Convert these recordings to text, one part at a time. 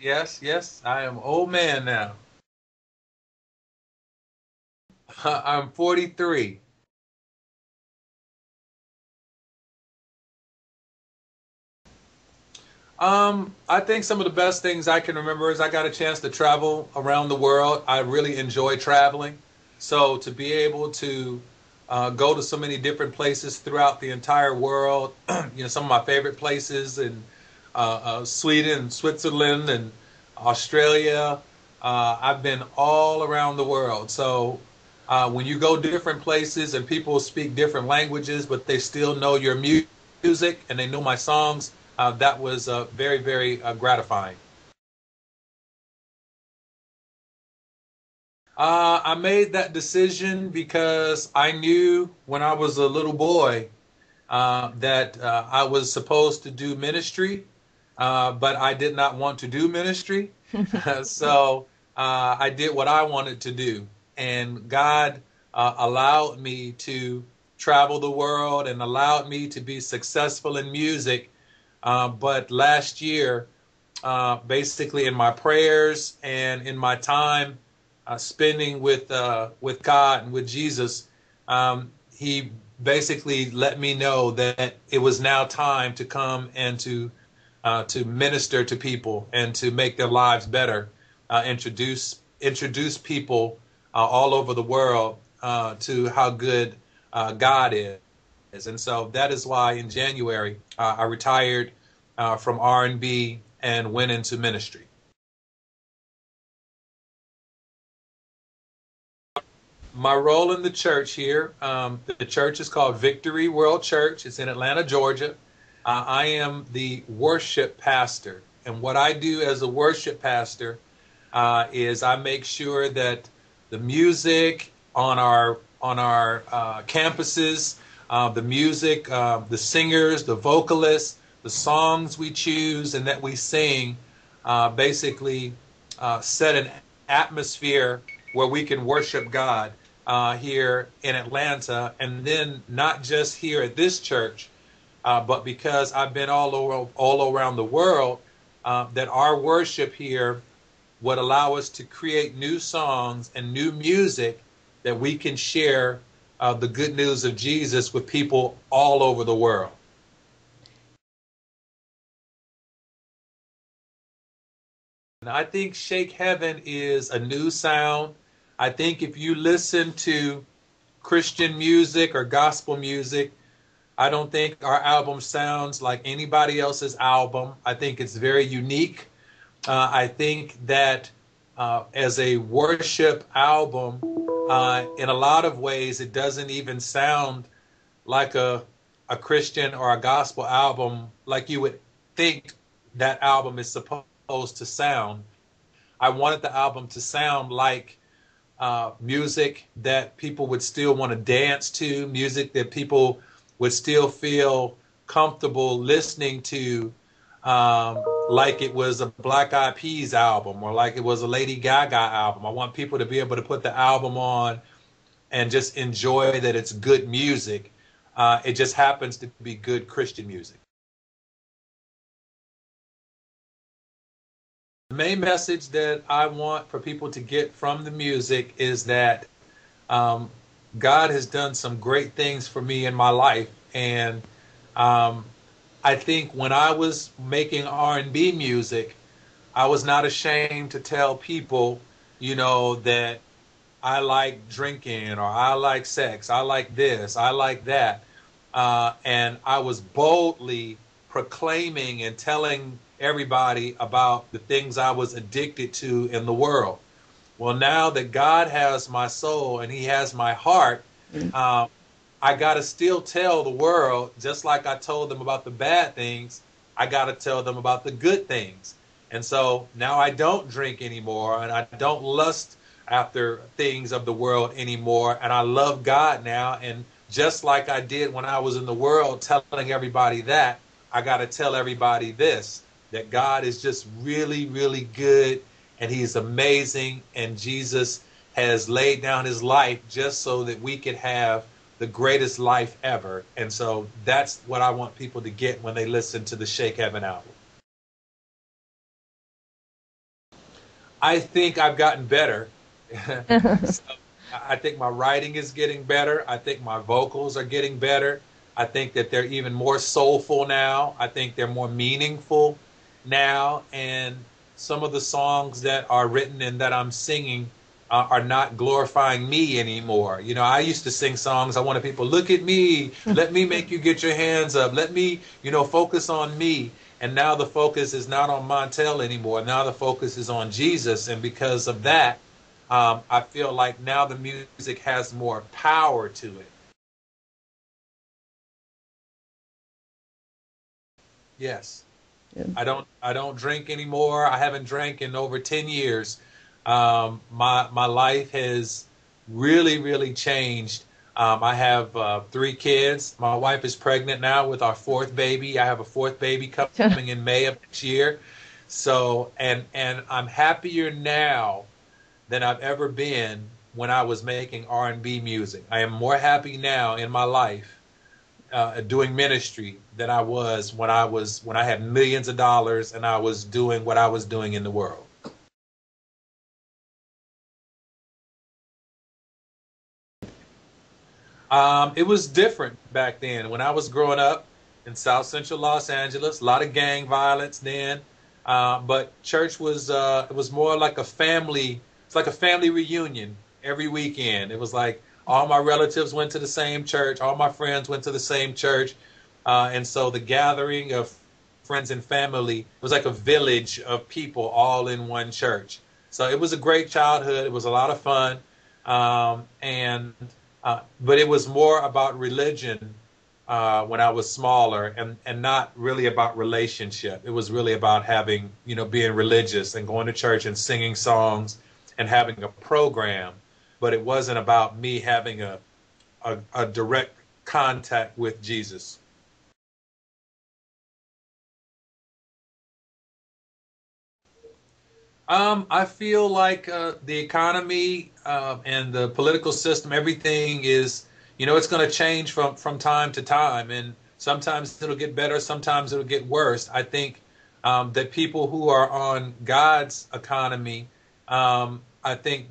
Yes, yes. I am old man now. I'm 43. I think some of the best things I can remember is I got a chance to travel around the world. I really enjoy traveling. So to be able to go to so many different places throughout the entire world, some of my favorite places in Sweden, Switzerland, and Australia. I've been all around the world. So when you go different places and people speak different languages, but they still know your music and they know my songs, that was very, very gratifying. I made that decision because I knew when I was a little boy that I was supposed to do ministry, but I did not want to do ministry. So I did what I wanted to do. And God allowed me to travel the world and allowed me to be successful in music. But last year, basically in my prayers and in my time spending with God and with Jesus, He basically let me know that it was now time to come and to minister to people and to make their lives better, introduce people all over the world to how good God is. And so that is why in January I retired from R&B and went into ministry. My role in the church here, the church is called Victory World Church. It's in Atlanta, Georgia. I am the worship pastor. And what I do as a worship pastor is I make sure that the music on our campuses, the music, the singers, the vocalists, the songs we choose and that we sing, basically set an atmosphere where we can worship God here in Atlanta, and then not just here at this church, but because I've been all around the world, that our worship here would allow us to create new songs and new music that we can share the good news of Jesus with people all over the world. And I think Shake Heaven is a new sound. I think if you listen to Christian music or gospel music, I don't think our album sounds like anybody else's album. I think it's very unique. I think that as a worship album, in a lot of ways, it doesn't even sound like a Christian or a gospel album like you would think that album is supposed to sound. I wanted the album to sound like music that people would still want to dance to, music that people would still feel comfortable listening to, like it was a Black Eyed Peas album or like it was a Lady Gaga album. I want people to be able to put the album on and just enjoy that it's good music. It just happens to be good Christian music. The main message that I want for people to get from the music is that um, God has done some great things for me in my life, and um, I think when I was making R&B music, I was not ashamed to tell people, that I like drinking or I like sex, I like this, I like that. And I was boldly proclaiming and telling everybody about the things I was addicted to in the world. Well, now that God has my soul and He has my heart, uh, I got to still tell the world, just like I told them about the bad things, I got to tell them about the good things. And so now I don't drink anymore and I don't lust after things of the world anymore. And I love God now. And just like I did when I was in the world telling everybody that, I got to tell everybody this, that God is just really, really good and He's amazing. And Jesus has laid down His life just so that we could have the greatest life ever. And so that's what I want people to get when they listen to the Shake Heaven album. I think I've gotten better. So I think my writing is getting better. I think my vocals are getting better. I think that they're even more soulful now. I think they're more meaningful now. And some of the songs that are written and that I'm singing are not glorifying me anymore. You know, I used to sing songs. I wanted people, look at me. Let me make you get your hands up. Let me, focus on me. And now the focus is not on Montell anymore. Now the focus is on Jesus. And because of that, I feel like now the music has more power to it. Yes. Yeah. I don't drink anymore. I haven't drank in over 10 years. My life has really changed. I have 3 kids. My wife is pregnant now with our fourth baby. I have a fourth baby coming in May of next year. So and I'm happier now than I've ever been when I was making R&B music. I am more happy now in my life doing ministry than I was when I had millions of dollars and I was doing what I was doing in the world. It was different back then. When I was growing up in South Central Los Angeles, a lot of gang violence then. But church was it was more like a family. It's like a family reunion every weekend. It was like all my relatives went to the same church, all my friends went to the same church, and so the gathering of friends and family was like a village of people all in one church. So it was a great childhood. It was a lot of fun, and but it was more about religion when I was smaller, and not really about relationship. It was really about having, being religious and going to church and singing songs and having a program. But it wasn't about me having a direct contact with Jesus. I feel like the economy and the political system, everything is, it's going to change from time to time, and sometimes it'll get better, sometimes it'll get worse. I think that people who are on God's economy, I think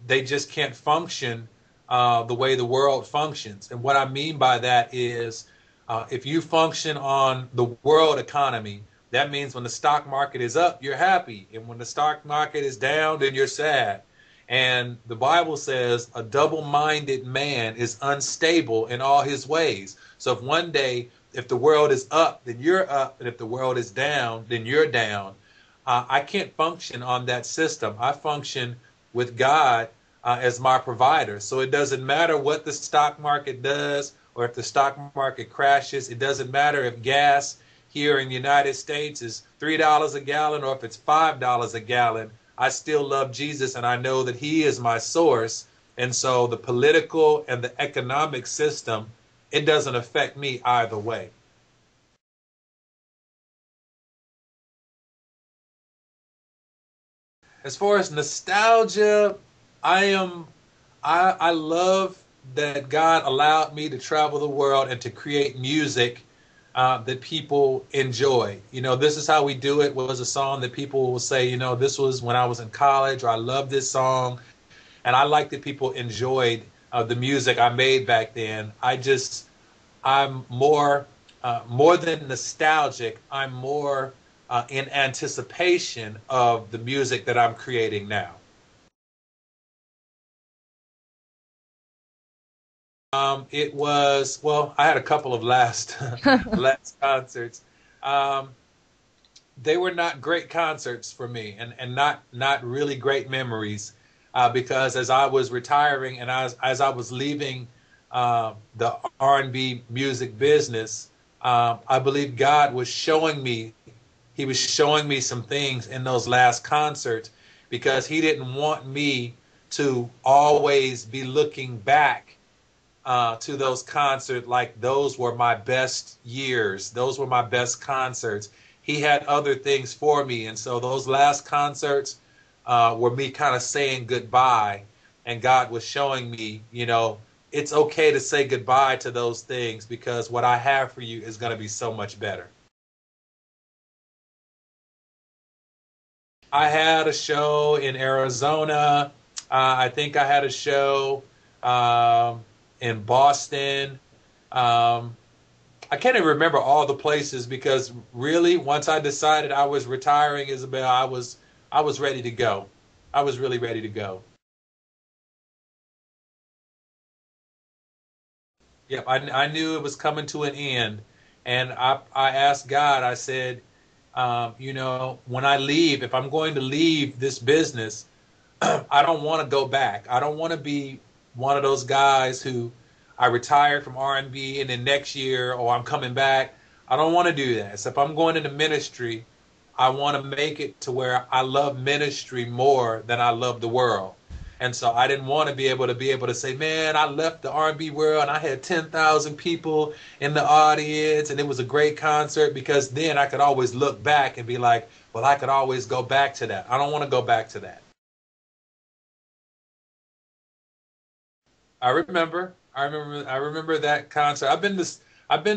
they just can't function the way the world functions. And what I mean by that is if you function on the world economy, that means when the stock market is up, you're happy. And when the stock market is down, then you're sad. And the Bible says a double-minded man is unstable in all his ways. So if one day, if the world is up, then you're up. And if the world is down, then you're down. I can't function on that system. I function with God as my provider. So it doesn't matter what the stock market does or if the stock market crashes. It doesn't matter if gas here in the United States is $3 a gallon or if it's $5 a gallon. I still love Jesus and I know that he is my source. And so the political and the economic system, it doesn't affect me either way. As far as nostalgia, I am I love that God allowed me to travel the world and to create music that people enjoy. This is how we do it was a song that people will say, this was when I was in college, or I love this song. And I like that people enjoyed the music I made back then. I'm more than nostalgic. I'm more in anticipation of the music that I'm creating now. It was, well, I had a couple of last last concerts. Um, they were not great concerts for me, and not really great memories, because as I was retiring and as I was leaving the R&B music business, I believe God was showing me, he was showing me some things in those last concerts, because he didn't want me to always be looking back to those concerts like those were my best years. Those were my best concerts. He had other things for me. And so those last concerts were me kind of saying goodbye. And God was showing me, it's okay to say goodbye to those things because what I have for you is going to be so much better. I had a show in Arizona. I think I had a show in Boston. Um, I can't even remember all the places because really, once I decided I was retiring, Isabel, I was ready to go. I was really ready to go. Yep, I knew it was coming to an end, and I asked God. I said, when I leave, if I'm going to leave this business, I don't want to go back. I don't want to be one of those guys who I retired from R&B and B and then next year, oh, I'm coming back. I don't want to do that. So if I'm going into ministry, I want to make it to where I love ministry more than I love the world. And so I didn't want to be able to say, man, I left the R&B world and I had 10,000 people in the audience and it was a great concert, because then I could always look back and be like, well, I could always go back to that. I don't want to go back to that. I remember that concert. I've been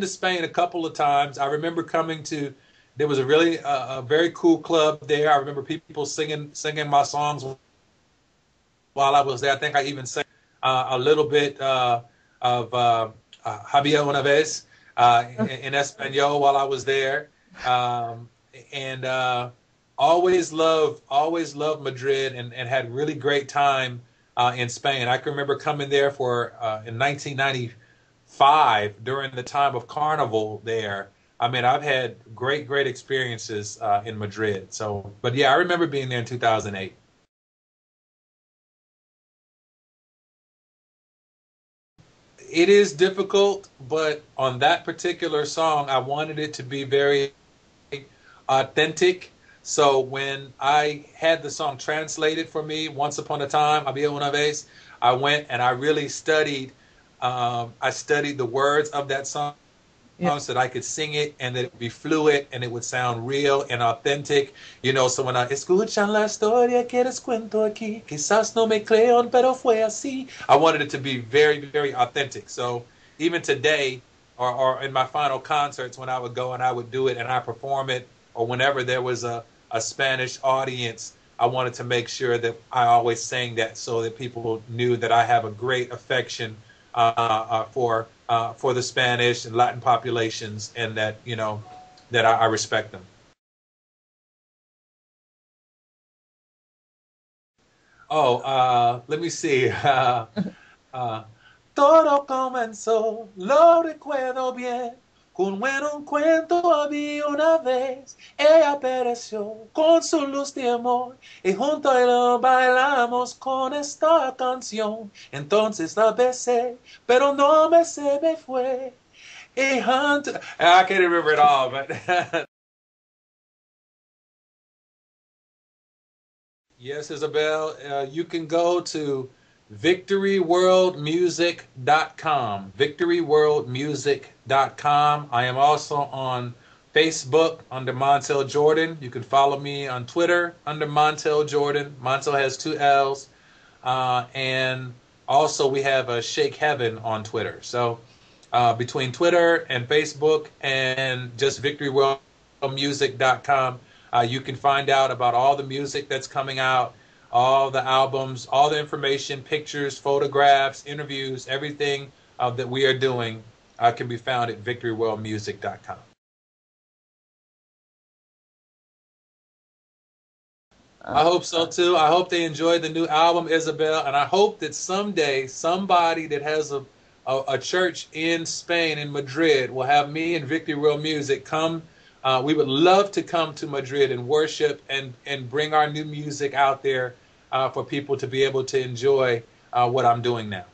to Spain a couple of times. I remember coming to. There was a very cool club there. I remember people singing my songs while I was there. I think I even sang a little bit of Había una vez in Espanol while I was there, um, and always loved Madrid, and had really great time in Spain. I can remember coming there for in 1995 during the time of Carnival there. I mean, I've had great experiences in Madrid. So, but yeah, I remember being there in 2008. It is difficult, but on that particular song, I wanted it to be very authentic. So when I had the song translated for me, Once Upon a Time, Había una vez, I went and I really studied. I studied the words of that song Yeah. so that I could sing it and that it would be fluid and it would sound real and authentic. So when I escuchan la historia que les cuento aquí, quizás no me crean, pero fue así. I wanted it to be very authentic. So even today, or in my final concerts, when I would go and I would do it and I perform it, or whenever there was a Spanish audience, I wanted to make sure that I always sang that so that people knew that I have a great affection for the Spanish and Latin populations, and that that I respect them. Oh, let me see. Uh, Todo comenzó, lo recuerdo bien, con un cuento había una vez. Ella apareció con su luz de amor y juntos lo bailamos con esta canción. Entonces la besé, pero no me se me fue. Y I can't remember it all, but yes, Isabel, you can go to victoryworldmusic.com. Victoryworldmusic.com. I am also on Facebook under Montell Jordan. You can follow me on Twitter under Montell Jordan. Montell has two L's. And also we have a Shake Heaven on Twitter. So between Twitter and Facebook and just victoryworldmusic.com, you can find out about all the music that's coming out, all the albums, all the information, pictures, photographs, interviews, everything that we are doing can be found at victoryworldmusic.com. I Uh, hope so too. I hope they enjoy the new album, Isabel, and I hope that someday somebody that has a church in Spain, in Madrid, will have me and Victory World Music come. We would love to come to Madrid and worship and bring our new music out there for people to be able to enjoy what I'm doing now.